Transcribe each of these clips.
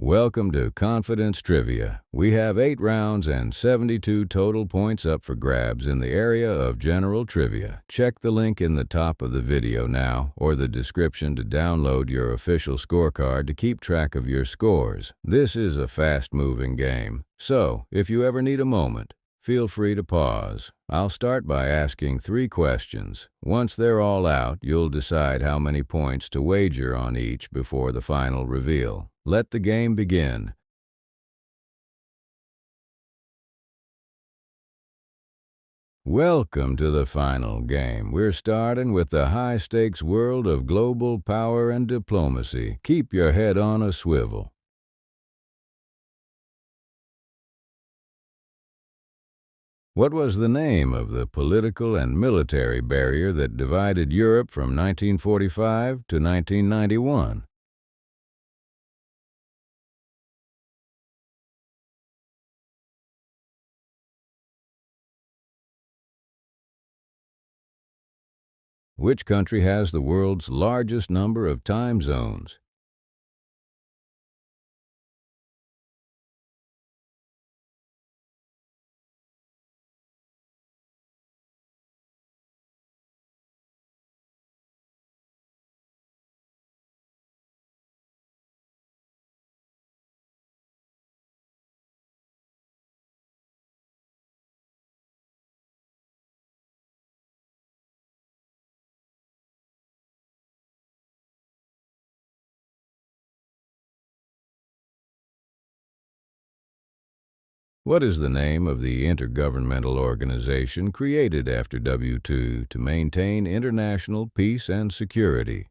Welcome to Confidence Trivia. We have 8 rounds and 72 total points up for grabs in the area of general trivia. Check the link in the top of the video now or the description to download your official scorecard to keep track of your scores. This is a fast-moving game, so if you ever need a moment, feel free to pause. I'll start by asking 3 questions. Once they're all out, you'll decide how many points to wager on each before the final reveal. Let the game begin. Welcome to the final game. We're starting with the high-stakes world of global power and diplomacy. Keep your head on a swivel. What was the name of the political and military barrier that divided Europe from 1945 to 1991? Which country has the world's largest number of time zones? What is the name of the intergovernmental organization created after W2 to maintain international peace and security?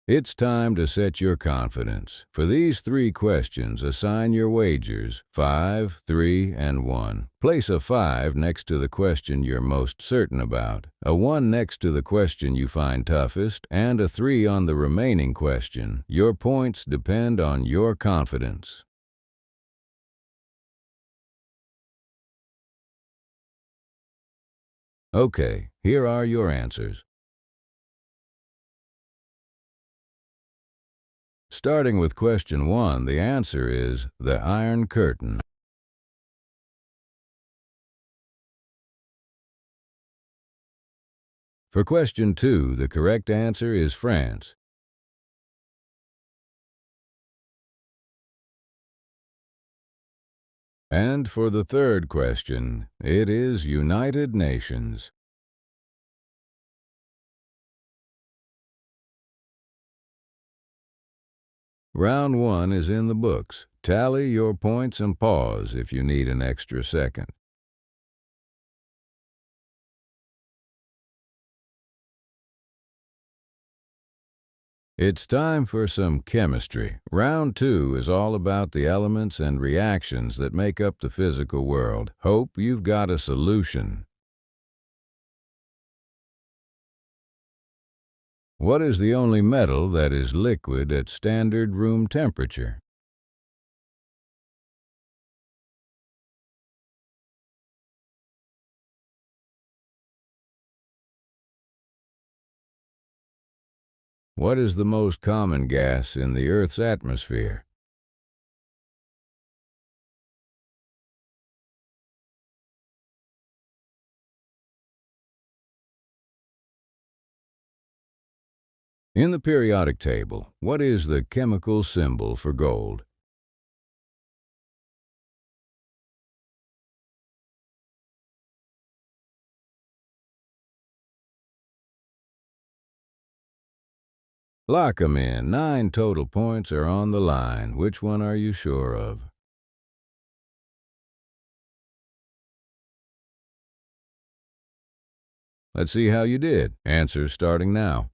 It's time to set your confidence. For these 3 questions, assign your wagers 5, 3, and 1. Place a 5 next to the question you're most certain about, a 1 next to the question you find toughest, and a 3 on the remaining question. Your points depend on your confidence. Okay, here are your answers. Starting with question 1, the answer is the Iron Curtain. For question 2, the correct answer is France. And for the third question, it is United Nations. Round 1 is in the books. Tally your points and pause if you need an extra second. It's time for some chemistry. Round 2 is all about the elements and reactions that make up the physical world. Hope you've got a solution. What is the only metal that is liquid at standard room temperature? What is the most common gas in the Earth's atmosphere? In the periodic table, what is the chemical symbol for gold? Lock 'em in. 9 total points are on the line. Which one are you sure of? Let's see how you did. Answers starting now.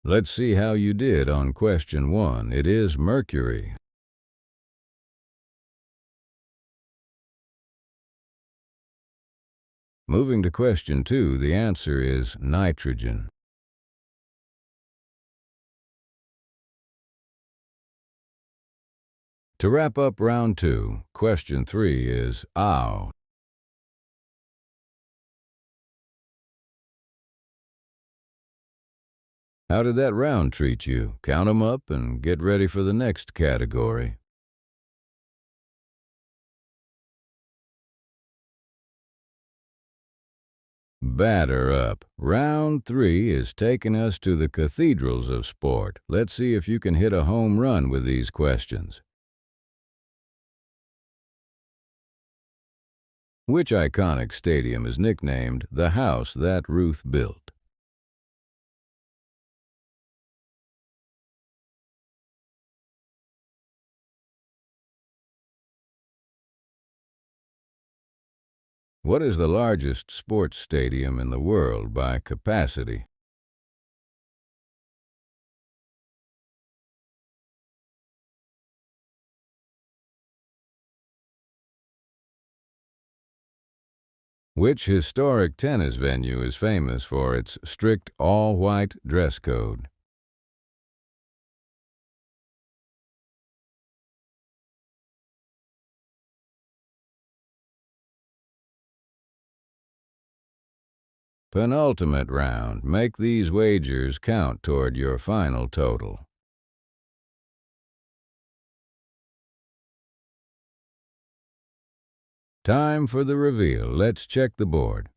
Let's see how you did on question 1. It is mercury. Moving to question 2, the answer is nitrogen. To wrap up round 2, question 3 is ow. How did that round treat you? Count 'em up and get ready for the next category. Batter up. Round 3 is taking us to the cathedrals of sport. Let's see if you can hit a home run with these questions. Which iconic stadium is nicknamed the house that Ruth built? What is the largest sports stadium in the world by capacity? Which historic tennis venue is famous for its strict all-white dress code? Penultimate round. Make these wagers count toward your final total. Time for the reveal. Let's check the board.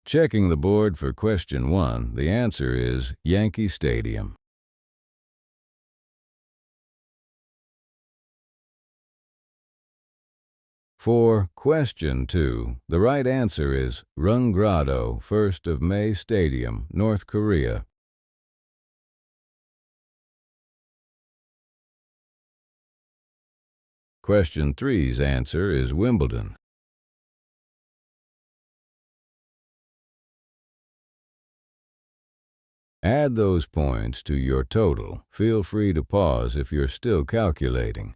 Checking the board for question 1, the answer is Yankee Stadium. For question 2, the right answer is Rungrado 1st of May Stadium, North Korea. Question 3's answer is Wimbledon. Add those points to your total. Feel free to pause if you're still calculating.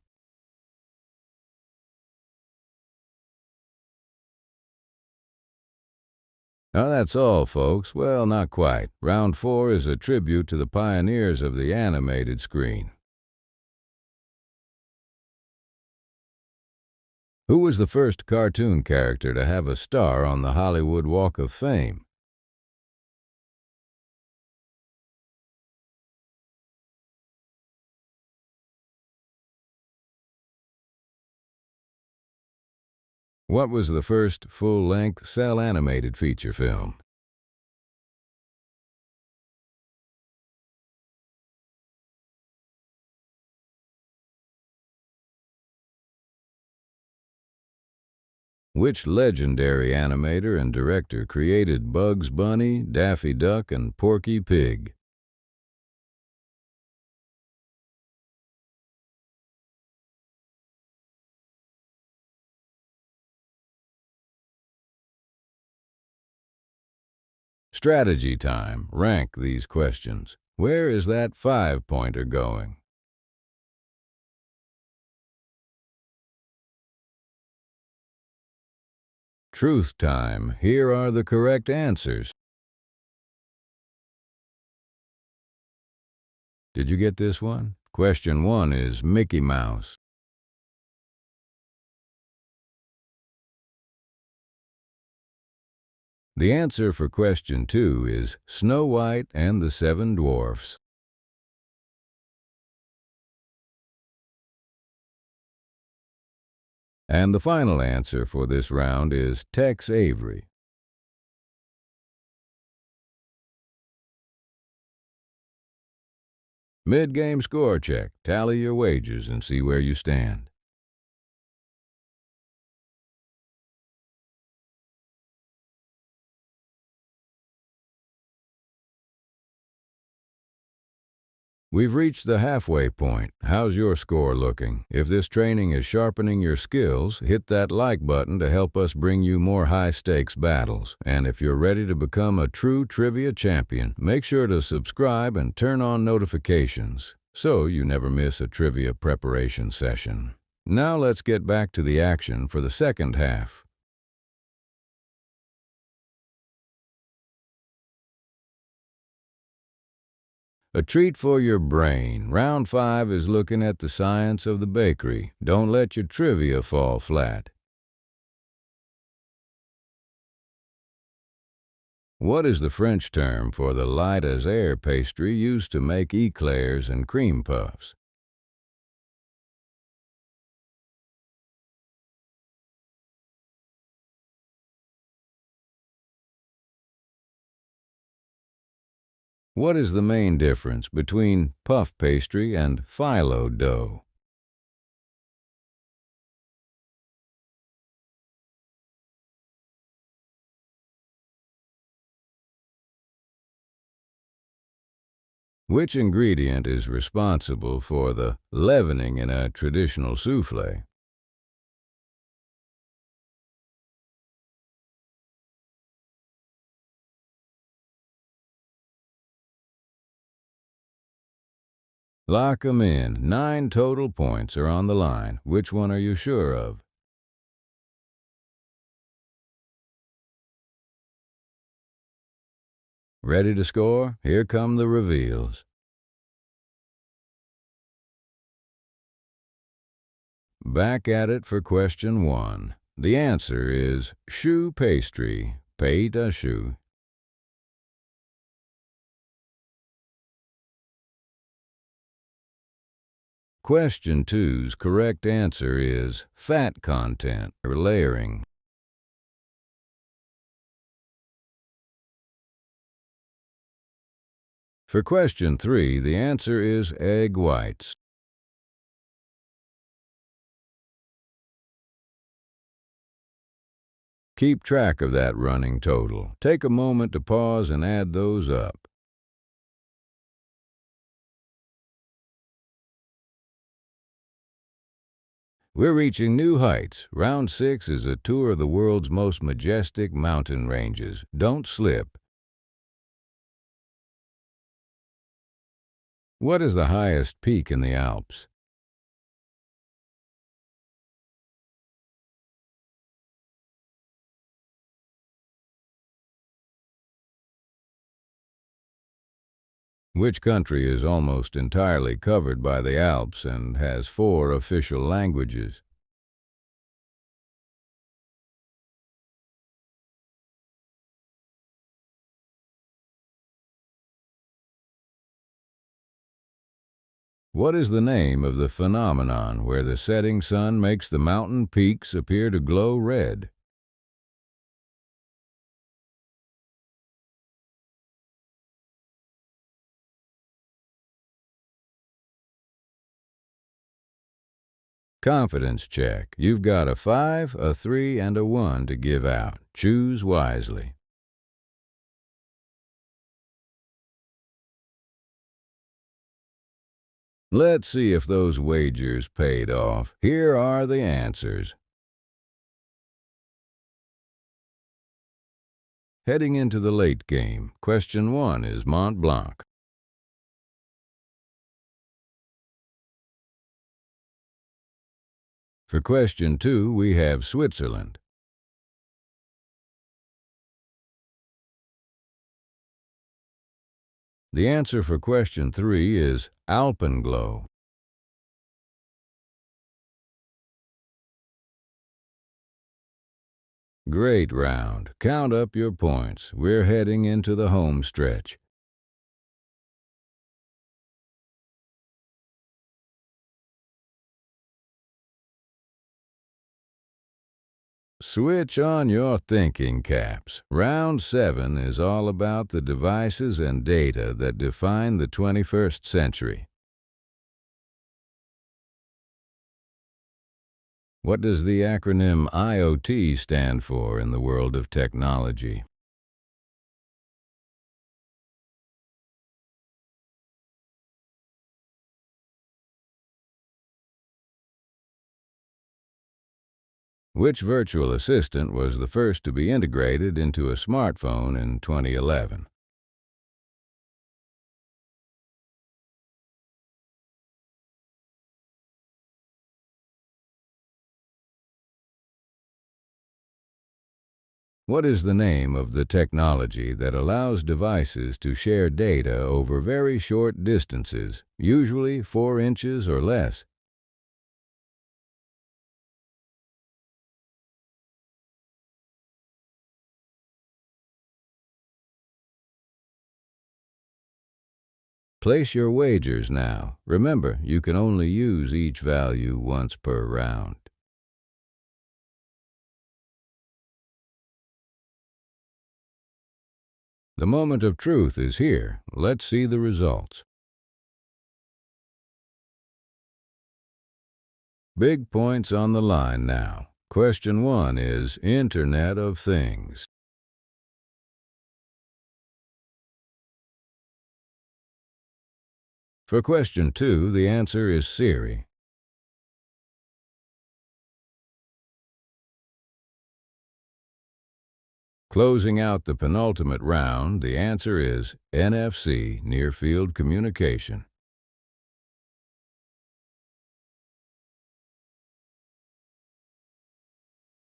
Now that's all, folks. Well, not quite. Round 4 is a tribute to the pioneers of the animated screen. Who was the first cartoon character to have a star on the Hollywood Walk of Fame? What was the first full-length cel-animated feature film? Which legendary animator and director created Bugs Bunny, Daffy Duck, and Porky Pig? Strategy time. Rank these questions. Where is that 5-pointer going? Truth time. Here are the correct answers. Did you get this one? Question 1 is Mickey Mouse. The answer for question 2 is Snow White and the Seven Dwarfs. And the final answer for this round is Tex Avery. Mid-game score check. Tally your wagers and see where you stand. We've reached the halfway point. How's your score looking? If this training is sharpening your skills, hit that like button to help us bring you more high-stakes battles. And if you're ready to become a true trivia champion, make sure to subscribe and turn on notifications so you never miss a trivia preparation session. Now let's get back to the action for the second half. A treat for your brain. Round 5 is looking at the science of the bakery. Don't let your trivia fall flat. What is the French term for the light-as-air pastry used to make eclairs and cream puffs? What is the main difference between puff pastry and phyllo dough? Which ingredient is responsible for the leavening in a traditional soufflé? Lock 'em in. 9 total points are on the line. Which one are you sure of? Ready to score? Here come the reveals. Back at it for question 1. The answer is choux pastry, pain à choux. Question 2's correct answer is fat content or layering. For question 3, the answer is egg whites. Keep track of that running total. Take a moment to pause and add those up. We're reaching new heights. Round 6 is a tour of the world's most majestic mountain ranges. Don't slip. What is the highest peak in the Alps? Which country is almost entirely covered by the Alps and has 4 official languages? What is the name of the phenomenon where the setting sun makes the mountain peaks appear to glow red? Confidence check. You've got a 5, a 3, and a 1 to give out. Choose wisely. Let's see if those wagers paid off. Here are the answers. Heading into the late game, question 1 is Mont Blanc. For question 2, we have Switzerland. The answer for question 3 is Alpenglow. Great round. Count up your points. We're heading into the home stretch. Switch on your thinking caps. Round 7 is all about the devices and data that define the 21st century. What does the acronym IoT stand for in the world of technology? Which virtual assistant was the first to be integrated into a smartphone in 2011? What is the name of the technology that allows devices to share data over very short distances, usually 4 inches or less? Place your wagers now. Remember, you can only use each value once per round. The moment of truth is here. Let's see the results. Big points on the line now. Question 1 is Internet of Things. For question 2, the answer is Siri. Closing out the penultimate round, the answer is NFC, Near Field Communication.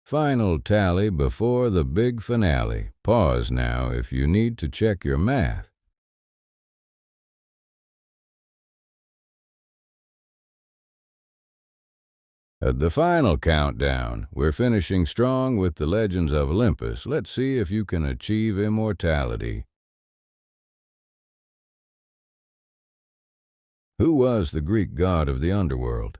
Final tally before the big finale. Pause now if you need to check your math. At the final countdown, we're finishing strong with the legends of Olympus. Let's see if you can achieve immortality. Who was the Greek god of the underworld?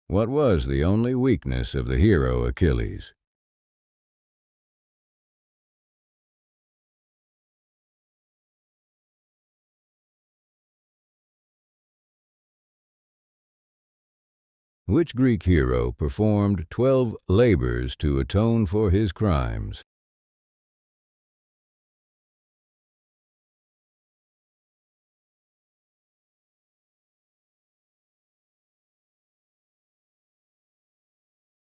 What was the only weakness of the hero Achilles? Which Greek hero performed 12 labors to atone for his crimes?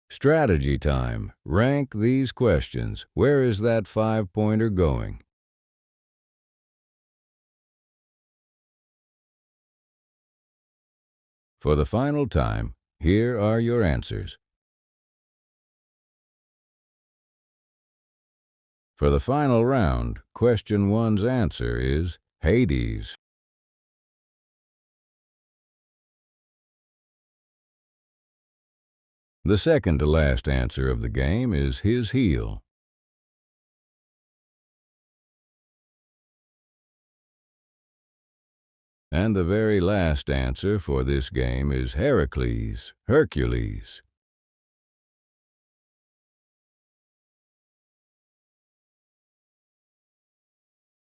Strategy time. Rank these questions. Where is that 5-pointer going? For the final time, here are your answers. For the final round, question 1's answer is Hades. The second to last answer of the game is his heel. And the very last answer for this game is Heracles, Hercules.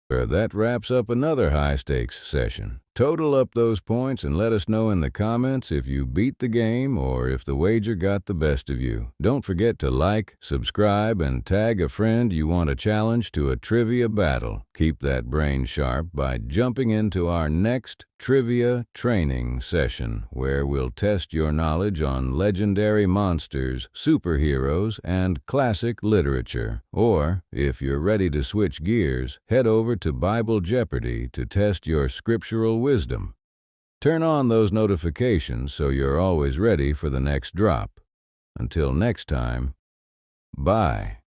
That wraps up another high-stakes session. Total up those points and let us know in the comments if you beat the game or if the wager got the best of you. Don't forget to like, subscribe, and tag a friend you want to challenge to a trivia battle. Keep that brain sharp by jumping into our next trivia training session, where we'll test your knowledge on legendary monsters, superheroes, and classic literature. Or, if you're ready to switch gears, head over to Bible Jeopardy to test your scriptural wisdom. Turn on those notifications so you're always ready for the next drop. Until next time, bye.